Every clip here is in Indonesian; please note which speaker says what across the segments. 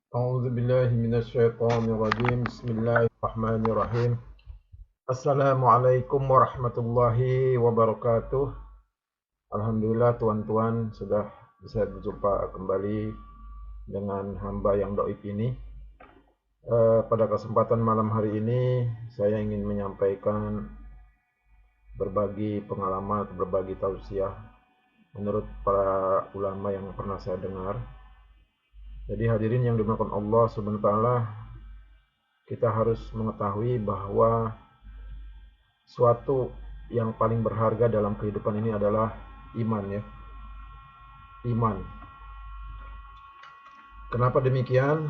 Speaker 1: A'udzu billahi minasyaitonir rajim. Bismillahirrahmanirrahim. Assalamualaikum warahmatullahi wabarakatuh. Alhamdulillah tuan-tuan sudah bisa berjumpa kembali dengan hamba yang dhaif ini. Pada kesempatan malam hari ini saya ingin menyampaikan berbagi pengalaman atau berbagi tausiah menurut para ulama yang pernah saya dengar. Jadi hadirin yang dimuliakan Allah Subhanahu wa taala, kita harus mengetahui bahwa suatu yang paling berharga dalam kehidupan ini adalah iman, ya. Iman. Kenapa demikian?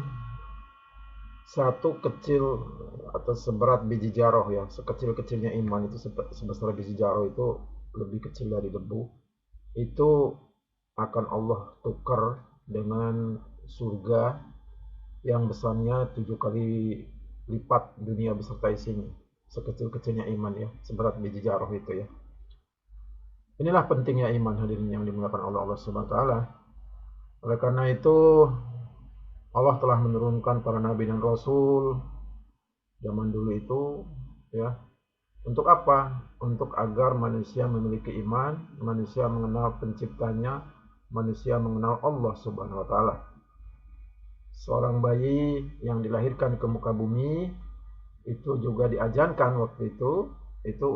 Speaker 1: Satu kecil atau seberat biji jaroh, ya, sekecil-kecilnya iman itu sebesar biji jaroh itu lebih kecil dari debu. Itu akan Allah tukar dengan surga yang besarnya 7 kali lipat dunia beserta isinya. Sekecil-kecilnya iman, ya, seberat biji jaroh itu, ya. Inilah pentingnya iman, hadirin yang dimuliakan Allah Subhanahu wa taala. Oleh karena itu Allah telah menurunkan para nabi dan rasul zaman dulu itu, ya. Untuk apa? Untuk agar manusia memiliki iman, manusia mengenal penciptanya, manusia mengenal Allah Subhanahu wa taala. Seorang bayi yang dilahirkan ke muka bumi itu juga diajarkan waktu itu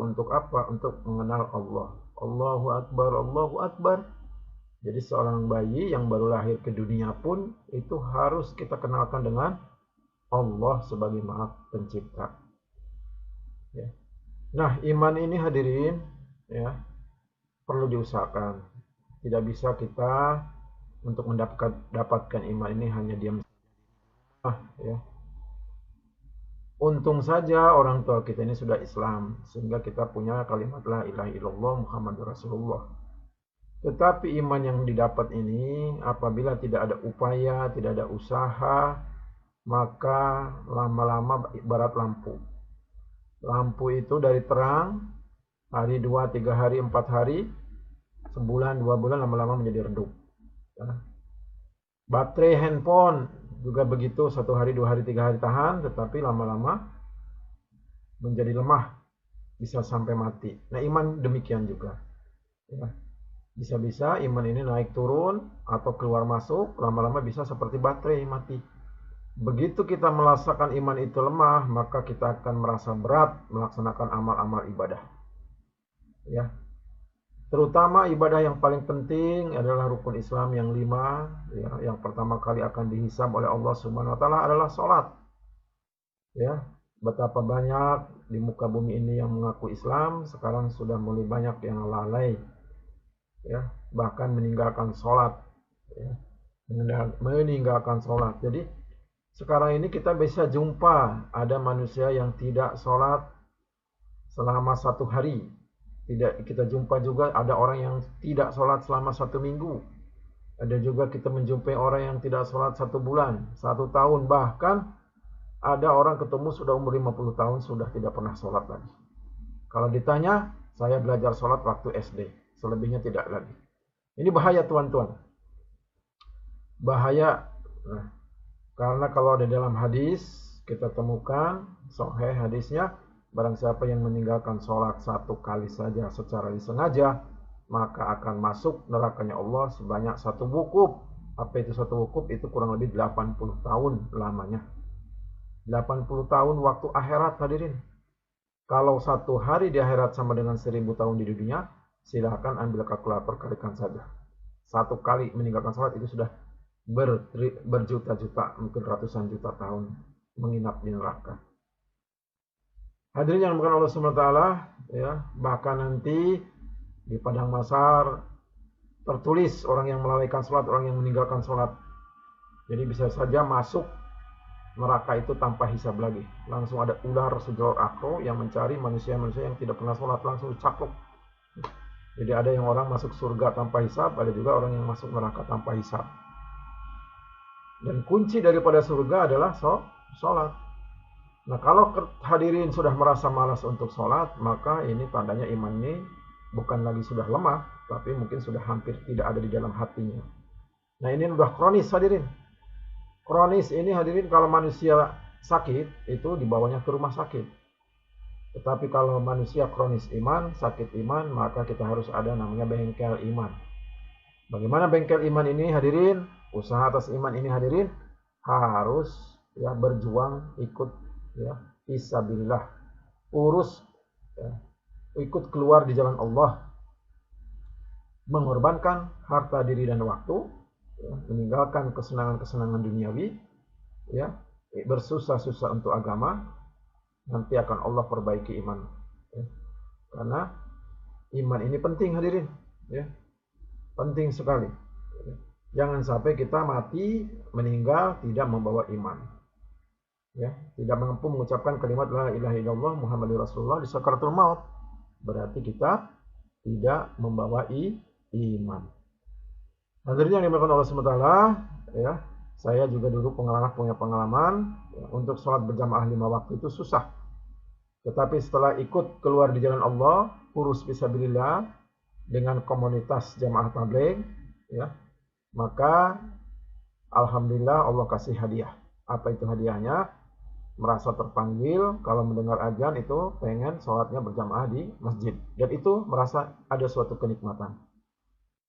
Speaker 1: untuk apa? Untuk mengenal Allah. Allahu Akbar, Allahu Akbar. Jadi seorang bayi yang baru lahir ke dunia pun itu harus kita kenalkan dengan Allah sebagai Maha Pencipta. Ya. Nah, iman ini hadirin, ya, perlu diusahakan. Tidak bisa kita untuk mendapatkan iman ini hanya diam. Ya. Untung saja orang tua kita ini sudah Islam, sehingga kita punya kalimat la ilaha illallah Muhammadur Rasulullah. Tetapi iman yang didapat ini apabila tidak ada upaya, tidak ada usaha, maka lama-lama ibarat lampu. Lampu itu dari terang, hari 2, 3 hari, 4 hari, sebulan, 2 bulan, lama-lama menjadi redup. Baterai handphone juga begitu, 1 hari, 2 hari, 3 hari tahan, tetapi lama-lama menjadi lemah, bisa sampai mati. Nah, iman demikian juga. Ya. Bisa-bisa iman ini naik turun atau keluar masuk, lama-lama bisa seperti baterai mati. Begitu kita merasakan iman itu lemah, maka kita akan merasa berat melaksanakan amal-amal ibadah. Ya. Terutama ibadah yang paling penting adalah rukun Islam yang 5, ya. Yang pertama kali akan dihisab oleh Allah Subhanahu wa taala adalah salat. Ya. Betapa banyak di muka bumi ini yang mengaku Islam, sekarang sudah mulai banyak yang lalai, ya, bahkan meninggalkan sholat, ya, meninggalkan sholat. Jadi sekarang ini kita bisa jumpa ada manusia yang tidak sholat selama 1 hari. Tidak kita jumpa juga ada orang yang tidak sholat selama 1 minggu. Ada juga kita menjumpai orang yang tidak sholat 1 bulan, 1 tahun, bahkan ada orang ketemu sudah umur 50 tahun sudah tidak pernah sholat lagi. Kalau ditanya, saya belajar sholat waktu SD, selebihnya tidak lagi. Ini bahaya, tuan-tuan. Bahaya. Nah, karena kalau di dalam hadis kita temukan sahih hadisnya, barang siapa yang meninggalkan sholat 1 kali saja secara disengaja, maka akan masuk nerakanya Allah sebanyak 1 wukuf. Apa itu 1 wukuf? Itu kurang lebih 80 tahun lamanya. 80 tahun waktu akhirat, hadirin. Kalau 1 hari di akhirat sama dengan 1000 tahun di dunia, silahkan ambil kalkulator, kalikan saja. 1 kali meninggalkan sholat itu sudah berjuta-juta, mungkin ratusan juta tahun menginap di neraka. Hadirin yang dimuliakan Allah Subhanahu wa taala, ya, bahkan nanti di padang mahsyar tertulis orang yang melalaikan sholat, orang yang meninggalkan sholat. Jadi bisa saja masuk neraka itu tanpa hisab lagi. Langsung ada ular sejelur akro yang mencari manusia-manusia yang tidak pernah sholat, langsung dicaplok. Jadi ada yang orang masuk surga tanpa hisab, ada juga orang yang masuk neraka tanpa hisab. Dan kunci daripada surga adalah sholat. Nah, kalau hadirin sudah merasa malas untuk sholat, maka ini tandanya iman ini bukan lagi sudah lemah, tapi mungkin sudah hampir tidak ada di dalam hatinya. Nah, ini sudah kronis, hadirin. Kronis ini hadirin, kalau manusia sakit itu dibawanya ke rumah sakit. Tetapi kalau manusia kronis iman, sakit iman, maka kita harus ada namanya bengkel iman. Bagaimana bengkel iman ini hadirin? Usaha atas iman ini hadirin harus ya berjuang, ikut ya fisabilillah, urus ya, ikut keluar di jalan Allah, mengorbankan harta diri dan waktu, ya, meninggalkan kesenangan-kesenangan duniawi, ya, bersusah-susah untuk agama, nanti akan Allah perbaiki iman. Ya. Karena iman ini penting hadirin, ya, penting sekali. Ya. Jangan sampai kita mati meninggal tidak membawa iman, ya, tidak mampu mengucapkan kalimat la ilaha illallah Muhammadur Rasulullah di sakaratul maut, berarti kita tidak membawa iman. Hadirin yang dimuliakan Allah SWT, ya, saya juga dulu punya pengalaman ya, untuk sholat berjamaah 5 waktu itu susah. Tetapi setelah ikut keluar di jalan Allah, urus fisabilillah dengan komunitas jamaah tabligh, ya, maka alhamdulillah Allah kasih hadiah. Apa itu hadiahnya? Merasa terpanggil kalau mendengar azan itu pengen sholatnya berjamaah di masjid, dan itu merasa ada suatu kenikmatan.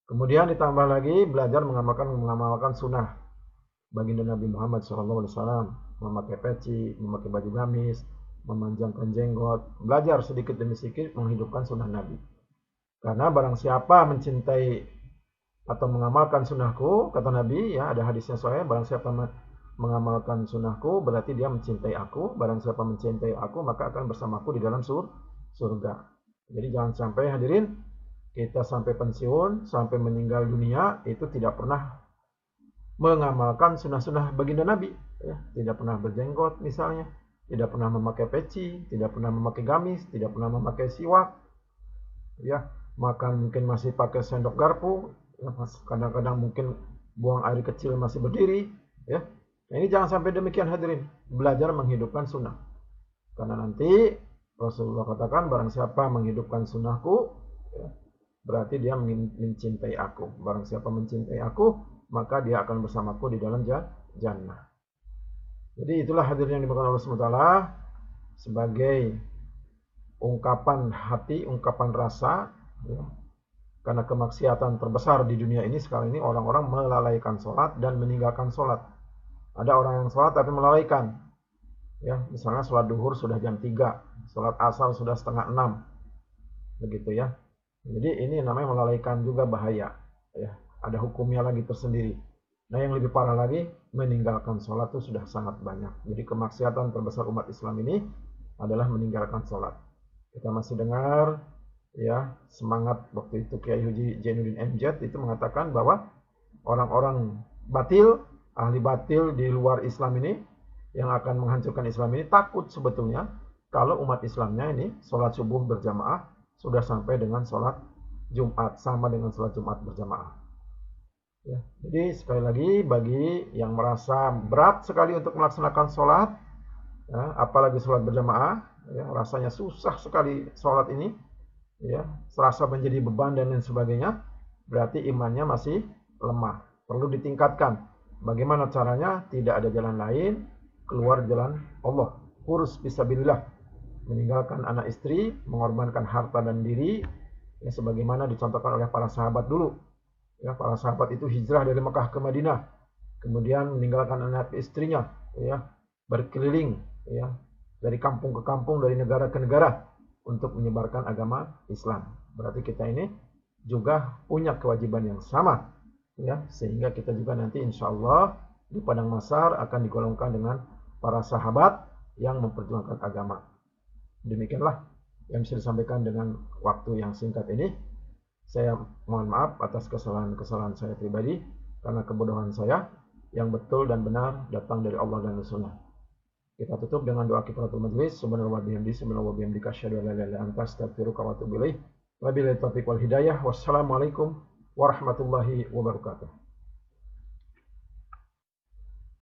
Speaker 1: Kemudian ditambah lagi belajar mengamalkan sunnah baginda Nabi Muhammad SAW, memakai peci, memakai baju gamis, memanjangkan jenggot, belajar sedikit demi sedikit menghidupkan sunnah Nabi. Karena barang siapa mencintai atau mengamalkan sunnahku, kata Nabi, ya ada hadisnya soalnya, barang siapa mengamalkan sunnahku berarti dia mencintai aku, barang siapa mencintai aku maka akan bersamaku di dalam surga. Jadi jangan sampai hadirin kita sampai pensiun, sampai meninggal dunia itu tidak pernah mengamalkan sunnah-sunnah baginda Nabi, ya. Tidak pernah berjenggot misalnya, tidak pernah memakai peci, tidak pernah memakai gamis, tidak pernah memakai siwak, ya, makan mungkin masih pakai sendok garpu, ya, kadang-kadang mungkin buang air kecil masih berdiri, ya. Nah, ini jangan sampai demikian hadirin, belajar menghidupkan sunnah. Karena nanti Rasulullah katakan barang siapa menghidupkan sunnahku, ya, berarti dia mencintai aku. Barang siapa mencintai aku, maka dia akan bersamaku di dalam jannah. Jadi itulah hadirin yang dimaksud Allah SWT sebagai ungkapan hati, ungkapan rasa, ya. Karena kemaksiatan terbesar di dunia ini sekarang ini orang-orang melalaikan sholat dan meninggalkan sholat. Ada orang yang sholat tapi melalaikan, ya, misalnya sholat duhur sudah jam 3, sholat asar sudah setengah 6, begitu ya. Jadi ini namanya melalaikan juga, bahaya, ya. Ada hukumnya lagi tersendiri. Nah yang lebih parah lagi, meninggalkan sholat itu sudah sangat banyak. Jadi kemaksiatan terbesar umat Islam ini adalah meninggalkan sholat. Kita masih dengar ya semangat waktu itu Kiai Haji Zainuddin MZ itu mengatakan bahwa orang-orang batil, ahli batil di luar Islam ini yang akan menghancurkan Islam ini takut sebetulnya kalau umat Islamnya ini sholat subuh berjamaah sudah sampai dengan sholat Jumat, sama dengan sholat Jumat berjamaah. Ya, jadi sekali lagi bagi yang merasa berat sekali untuk melaksanakan sholat, ya, apalagi sholat berjamaah, ya, rasanya susah sekali sholat ini, ya, serasa menjadi beban dan lain sebagainya, berarti imannya masih lemah, perlu ditingkatkan. Bagaimana caranya? Tidak ada jalan lain, keluar jalan Allah, urus fisabilillah, meninggalkan anak istri, mengorbankan harta dan diri, ya, sebagaimana dicontohkan oleh para sahabat dulu. Ya, para sahabat itu hijrah dari Mekah ke Madinah, kemudian meninggalkan anak istrinya, ya, berkeliling, ya, dari kampung ke kampung, dari negara ke negara untuk menyebarkan agama Islam. Berarti kita ini juga punya kewajiban yang sama, ya, sehingga kita juga nanti insya Allah di padang mahsyar akan digolongkan dengan para sahabat yang memperjuangkan agama. Demikianlah yang bisa disampaikan dengan waktu yang singkat ini. Saya mohon maaf atas kesalahan-kesalahan saya pribadi, karena kebodohan saya. Yang betul dan benar datang dari Allah dan Rasulnya. Kita tutup dengan doa kifaratul majlis. Subhanallah bihamdi, subhanallah bihamdika, asyhadu an la ilaha illa anta, astaghfiruka wa atubu ilaik. Wabillahi taufiq wal hidayah. Wassalamualaikum warahmatullahi wabarakatuh.